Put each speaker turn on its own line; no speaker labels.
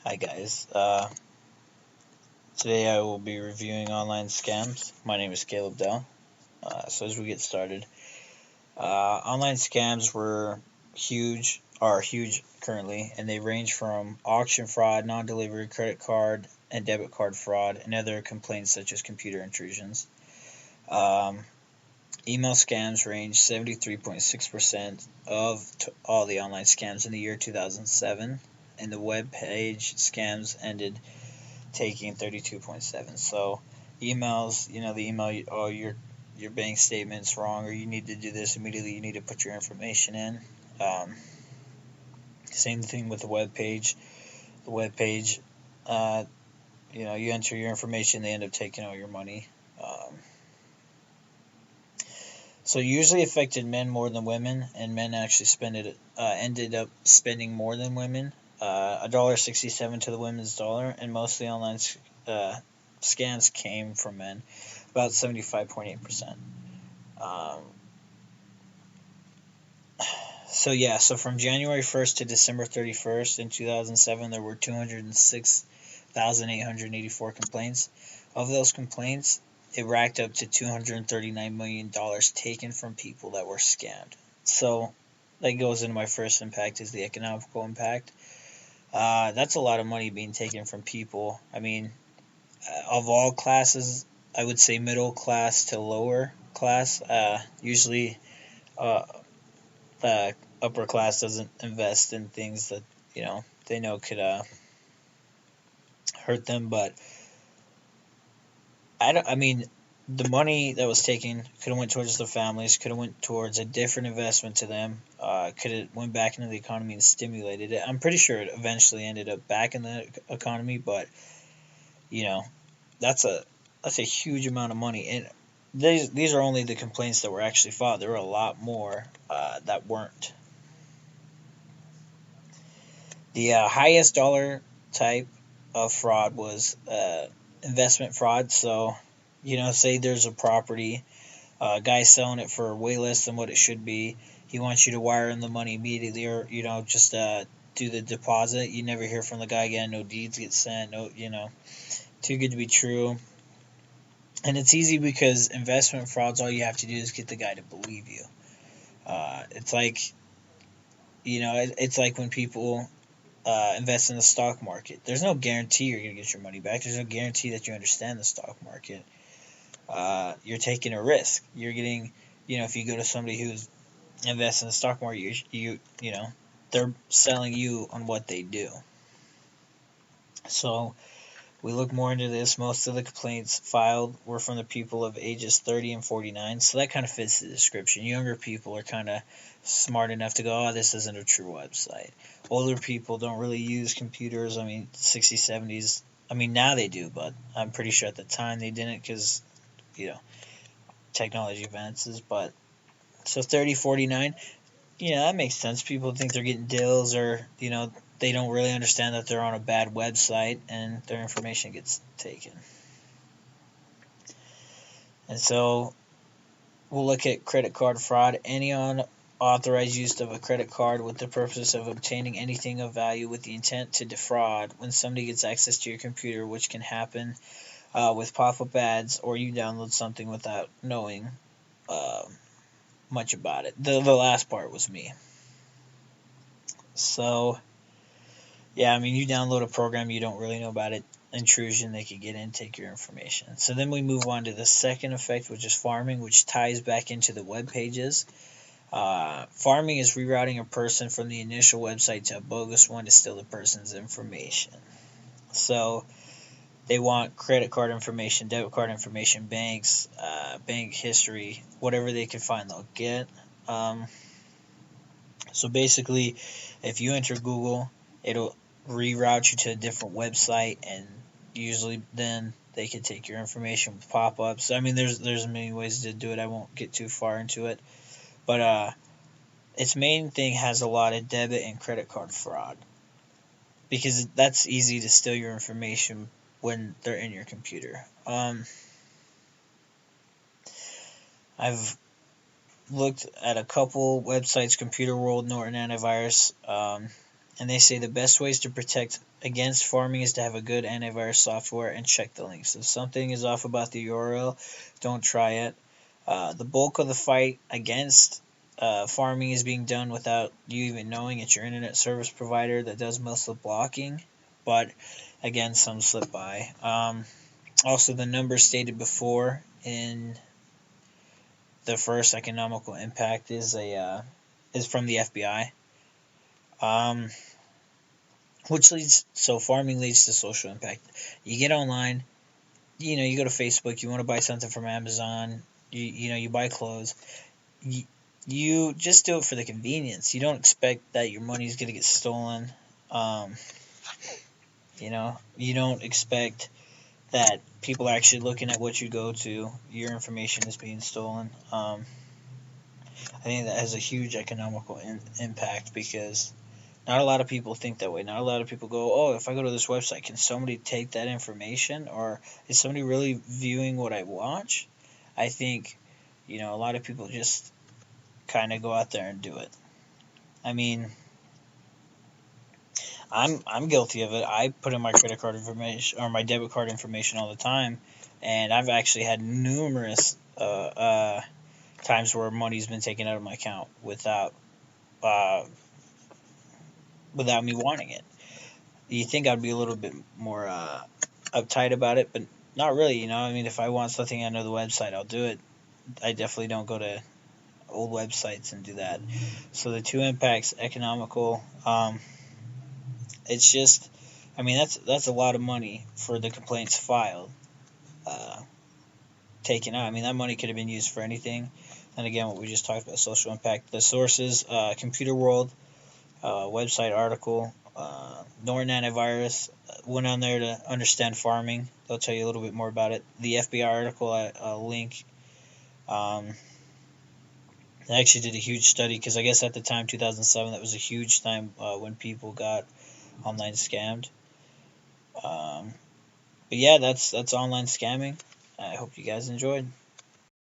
Hi guys. Today I will be reviewing online scams. My name is Caleb Dell. So as we get started, online scams are huge currently, and they range from auction fraud, non-delivery credit card and debit card fraud, and other complaints such as computer intrusions. Um, Email scams range 73.6% of all the online scams in the year 2007, and the web page scams ended taking 32.7. So emails, the email, oh, your bank statement's wrong, or you need to do this immediately. You need to put your information in. Um, Same thing with the web page. The web page, uh, you enter your information, they end up taking all your money. So usually affected men more than women, and men actually ended up spending more than women. $1.67 to the women's dollar, and most of the online uh, scams came from men, about 75.8%. Um, so from January 1st to December 31st in 2007, there were 206,884 complaints. Of those complaints, it racked up to $239 million taken from people that were scammed. So that goes into my first impact, is the economical impact. That's a lot of money being taken from people. I mean, of all classes, I would say middle class to lower class. Usually, uh, the upper class doesn't invest in things that they know could hurt them. But I don't. I mean, the money that was taken could have went towards the families. Could have went towards a different investment to them. Could have went back into the economy and stimulated it. I'm pretty sure it eventually ended up back in the economy, but you know that's a that's a huge amount of money. And these are only the complaints that were actually filed. There were a lot more that weren't. The highest dollar type of fraud was investment fraud. So, say there's a property, guy selling it for way less than what it should be. He wants you to wire in the money immediately, or just do the deposit. You never hear from the guy again. No deeds get sent. No, too good to be true. And it's easy because investment frauds, all you have to do is get the guy to believe you. It's like it's like when people invest in the stock market. There's no guarantee you're going to get your money back. There's no guarantee that you understand the stock market. You're taking a risk. You're getting, if you go to somebody who's invests in the stock market, they're selling you on what they do. So we look more into this. Most of the complaints filed were from the people of ages 30 and 49, so that kind of fits the description. Younger people are kind of smart enough to go, oh, this isn't a true website. Older people don't really use computers. I mean, 60s, 70s. I mean, now they do, but I'm pretty sure at the time they didn't because, technology advances. But so 30, 49, that makes sense. People think they're getting deals, or, they don't really understand that they're on a bad website and their information gets taken. And so we'll look at credit card fraud. Any unauthorized use of a credit card with the purpose of obtaining anything of value with the intent to defraud. When somebody gets access to your computer, which can happen with pop-up ads, or you download something without knowing uh, much about it. The last part was me. So, yeah, I mean, you download a program, you don't really know about it. Intrusion, they could get in, take your information. So then we move on to the second effect, which is farming, which ties back into the web pages. Farming is rerouting a person from the initial website to a bogus one to steal the person's information. So they want credit card information, debit card information, banks, bank history, whatever they can find, they'll get. So basically, if you enter Google, it'll reroute you to a different website, and usually then they can take your information with pop-ups. I mean, there's many ways to do it. I won't get too far into it, but its main thing has a lot of debit and credit card fraud, because that's easy to steal your information when they're in your computer. I've looked at a couple websites: Computer World, Norton Antivirus. And they say the best ways to protect against farming is to have a good antivirus software and check the links. If something is off about the URL, don't try it. The bulk of the fight against farming is being done without you even knowing. It's your internet service provider that does most of the blocking, but again, some slip by. Also, the numbers stated before in the first economical impact is from the FBI, which leads farming leads to social impact. You get online, you go to Facebook, you want to buy something from Amazon, you buy clothes. You just do it for the convenience. You don't expect that your money is going to get stolen. Um, you don't expect that people are actually looking at what you go to. Your information is being stolen. I think that has a huge economical impact because not a lot of people think that way. Not a lot of people go, oh, if I go to this website, can somebody take that information? Or is somebody really viewing what I watch? I think, a lot of people just kind of go out there and do it. I mean, I'm guilty of it. I put in my credit card information or my debit card information all the time, and I've actually had numerous times where money's been taken out of my account uh, without me wanting it. You think I'd be a little bit more uptight about it, but not really. I mean, if I want something on another website, I'll do it. I definitely don't go to old websites and do that. So the two impacts, economical. It's just, I mean, that's a lot of money for the complaints filed, uh, taken out. I mean, that money could have been used for anything. And again, what we just talked about, social impact. The sources, Computer World, website article, Norton Antivirus went on there to understand farming. They'll tell you a little bit more about it. The FBI article, link. They actually did a huge study because I guess at the time, 2007, that was a huge time when people got online scammed. But yeah, that's online scamming. I hope you guys enjoyed.